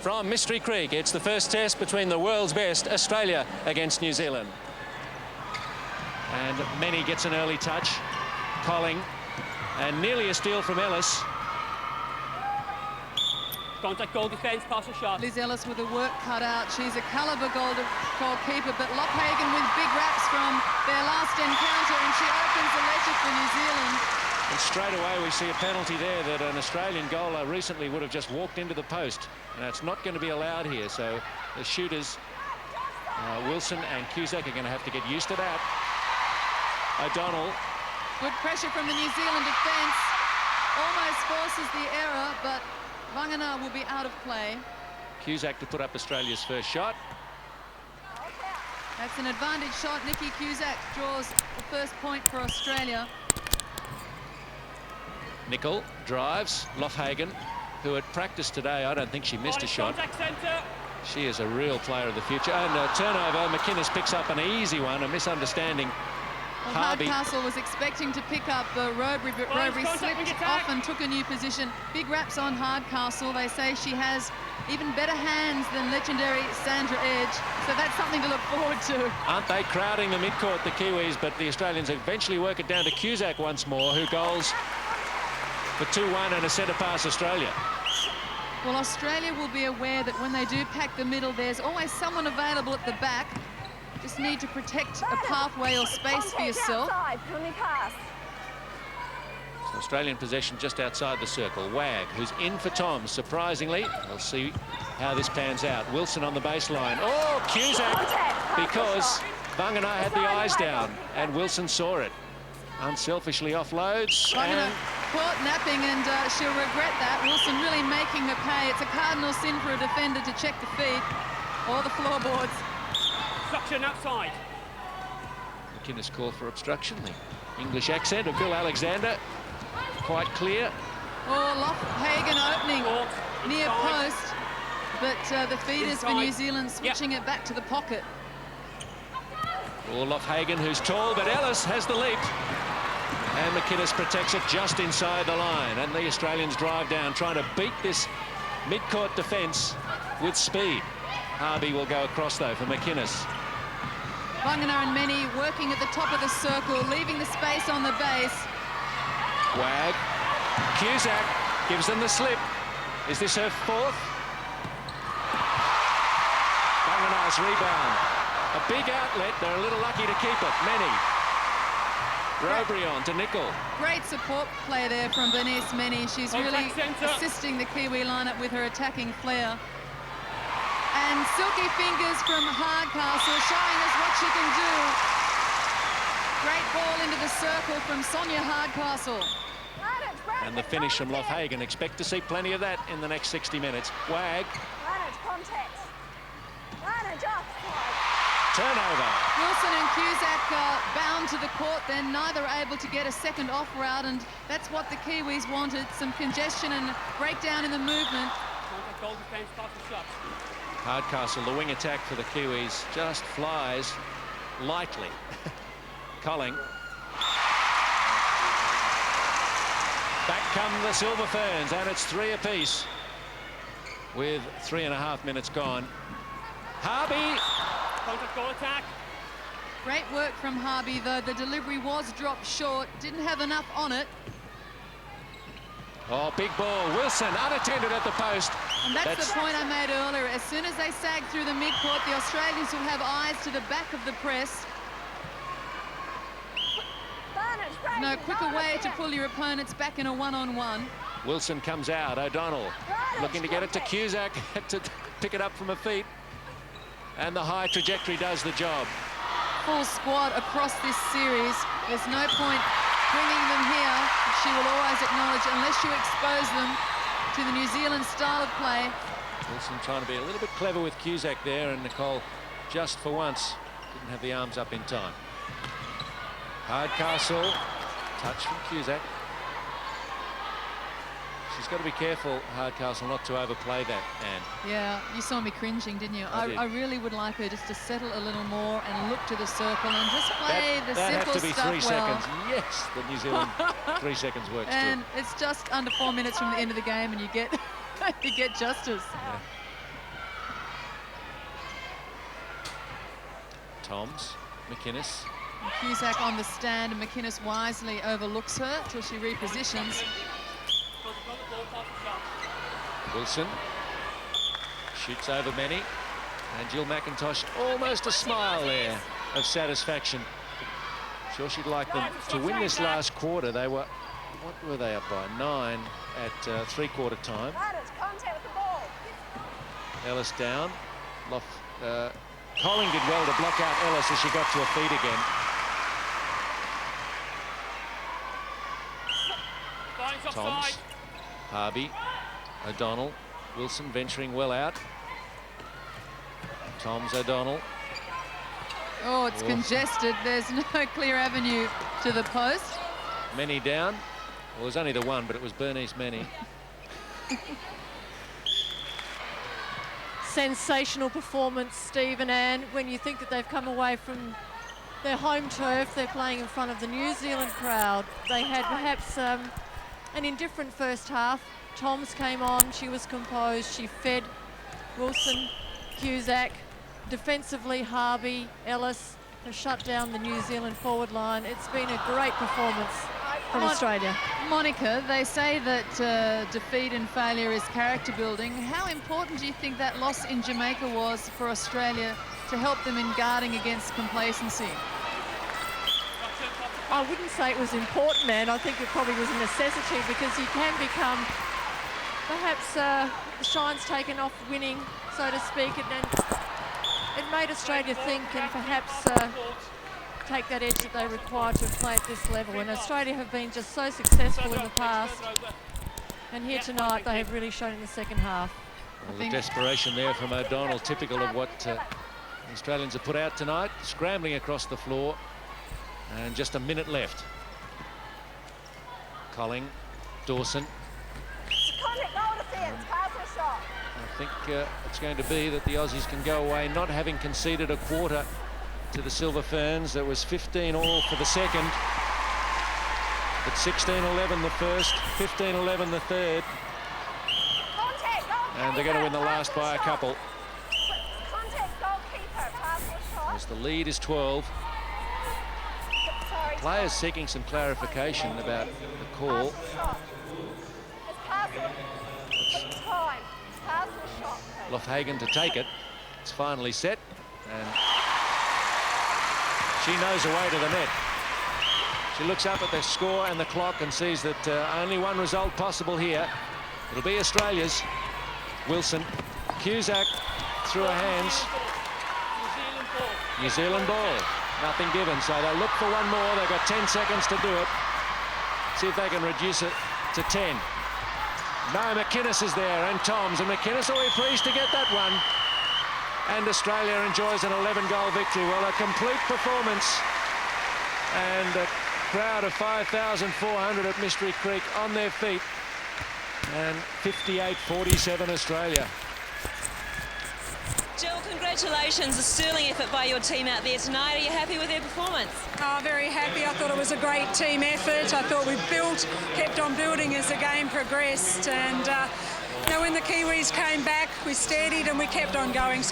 from Mystery Creek. It's the first test between the world's best, Australia against New Zealand. And Many gets an early touch. Colling, and nearly a steal from Ellis. Contact goal defence, pass or shot. Liz Ellis with the work cut out. She's a calibre goalkeeper, but Lockhagen with big raps from their last encounter, and she opens the ledger for New Zealand. And straight away we see a penalty there that an Australian goaler recently would have just walked into the post. And it's not going to be allowed here, so the shooters, Wilson and Cusack, are going to have to get used to that. O'Donnell. Good pressure from the New Zealand defence. Almost forces the error, but Vangana will be out of play. Cusack to put up Australia's first shot. That's an advantage shot. Nikki Cusack draws the first point for Australia. Nicol drives. Loughagen, who had practiced today, I don't think she missed a shot. She is a real player of the future. And a turnover. McInnes picks up an easy one, a misunderstanding. Well, Hardcastle was expecting to pick up Robury, but Robury slipped off and took a new position. Big raps on Hardcastle. They say she has even better hands than legendary Sandra Edge, so that's something to look forward to. Aren't they crowding the midcourt, the Kiwis, but the Australians eventually work it down to Cusack once more, who goals for 2-1 and a centre pass Australia. Well, Australia will be aware that when they do pack the middle, there's always someone available at the back. Just need to protect a pathway or space for yourself. So Australian possession just outside the circle. Wag, who's in for Tom, surprisingly. We'll see how this pans out. Wilson on the baseline. Oh, Cusack, because Vangana had the eyes down, and Wilson saw it. Unselfishly offloads. Vangana caught napping, and she'll regret that. Wilson really making her pay. It's a cardinal sin for a defender to check the feet or the floorboards. Obstruction outside. McInnes call for obstruction. The English accent of Bill Alexander, quite clear. Oh, Loughagen opening near post, but the feeders for New Zealand switching it back to the pocket. Oh, Loughagen, who's tall, but Ellis has the leap. And McInnes protects it just inside the line. And the Australians drive down, trying to beat this mid-court defence with speed. Harvey will go across, though, for McInnes. Vangana and Many working at the top of the circle, leaving the space on the base. Wag. Cusack gives them the slip. Is this her fourth? Vangana's rebound. A big outlet. They're a little lucky to keep it. Many. Robury on to Nicol. Great support play there from Bernice Many. She's really assisting the Kiwi lineup with her attacking flair. And silky fingers from Hardcastle showing us what she can do. Great ball into the circle from Sonia Hardcastle. And the finish from Loughagen. Expect to see plenty of that in the next 60 minutes. Wag. Turnover. Wilson and Cusack bound to the court, then neither are able to get a second off route, and that's what the Kiwis wanted, some congestion and breakdown in the movement. Goal defence, pass or shot. Hardcastle, the wing attack for the Kiwis, just flies lightly. Colling. Back come the Silver Ferns, and it's 3 apiece with 3.5 minutes gone. Harvey. Contact goal attack. Great work from Harvey, though the delivery was dropped short. Didn't have enough on it. Oh, big ball. Wilson unattended at the post. And that's the point I made earlier. As soon as they sag through the midcourt, the Australians will have eyes to the back of the press. No quicker way to pull your opponents back in a one-on-one. Wilson comes out. O'Donnell looking to get it to Cusack, to pick it up from her feet. And the high trajectory does the job. Full squad across this series. There's no point bringing them here. She will always acknowledge, unless you expose them to the New Zealand style of play. Wilson trying to be a little bit clever with Cusack there, and Nicol, just for once, didn't have the arms up in time. Hardcastle, touch from Cusack. She's got to be careful, Hardcastle, not to overplay that, Anne. Yeah, you saw me cringing, didn't you? I did. I really would like her just to settle a little more and look to the circle and just play the simple have to be stuff 3 well. seconds. Yes, the New Zealand 3 seconds works And too. it's just under 4 minutes from the end of the game, and you get you get justice. Yeah. Toms, McInnes. Cusack on the stand, and McInnes wisely overlooks her till she repositions. Wilson shoots over many, and Jill McIntosh almost a smile there of satisfaction. Sure, she'd like them to win this last quarter. They were, what were they up by? 9 at three-quarter time. Ellis down. Colling did well to block out Ellis as she got to her feet again. Toms, Harvey, O'Donnell, Wilson venturing well out. Toms, O'Donnell. Oh, it's congested. There's no clear avenue to the post. Many down. Well, it was only the one, but it was Bernice Many. Sensational performance, Steve and Anne. When you think that they've come away from their home turf, they're playing in front of the New Zealand crowd. They had perhaps an indifferent first half. Toms came on, she was composed, she fed Wilson, Cusack. Defensively, Harvey, Ellis have shut down the New Zealand forward line. It's been a great performance from Australia. Monica, they say that defeat and failure is character building. How important do you think that loss in Jamaica was for Australia to help them in guarding against complacency? I wouldn't say it was important, man. I think it probably was a necessity, because you can become perhaps the shine's taken off winning, so to speak, and it made Australia think and perhaps take that edge that they require to play at this level. And Australia have been just so successful in the past, and here tonight they have really shown in the second half. Well, the desperation there from O'Donnell, typical of what the Australians have put out tonight, scrambling across the floor, and just a minute left. Colling, Dawson. I think it's going to be that the Aussies can go away not having conceded a quarter to the Silver Ferns. There was 15 all for the second, but 16-11 the first, 15-11 the third, and they're going to win the last by a couple. As the lead is 12. Players seeking some clarification about the call. Loughagan to take it. It's finally set, and she knows her way to the net. She looks up at the score and the clock and sees that only one result possible here. It'll be Australia's. Wilson, Cusack through her hands. New Zealand ball. Nothing given, so they'll look for one more. They've got 10 seconds to do it. See if they can reduce it to 10. No, McInnes is there, and Toms, and McInnes will be pleased to get that one. And Australia enjoys an 11-goal victory. Well, a complete performance, and a crowd of 5,400 at Mystery Creek on their feet, and 58-47 Australia. Jill, congratulations, a sterling effort by your team out there tonight. Are you happy with their performance? Oh, very happy. I thought it was a great team effort. I thought we kept on building as the game progressed, and when the Kiwis came back, we steadied and we kept on going. So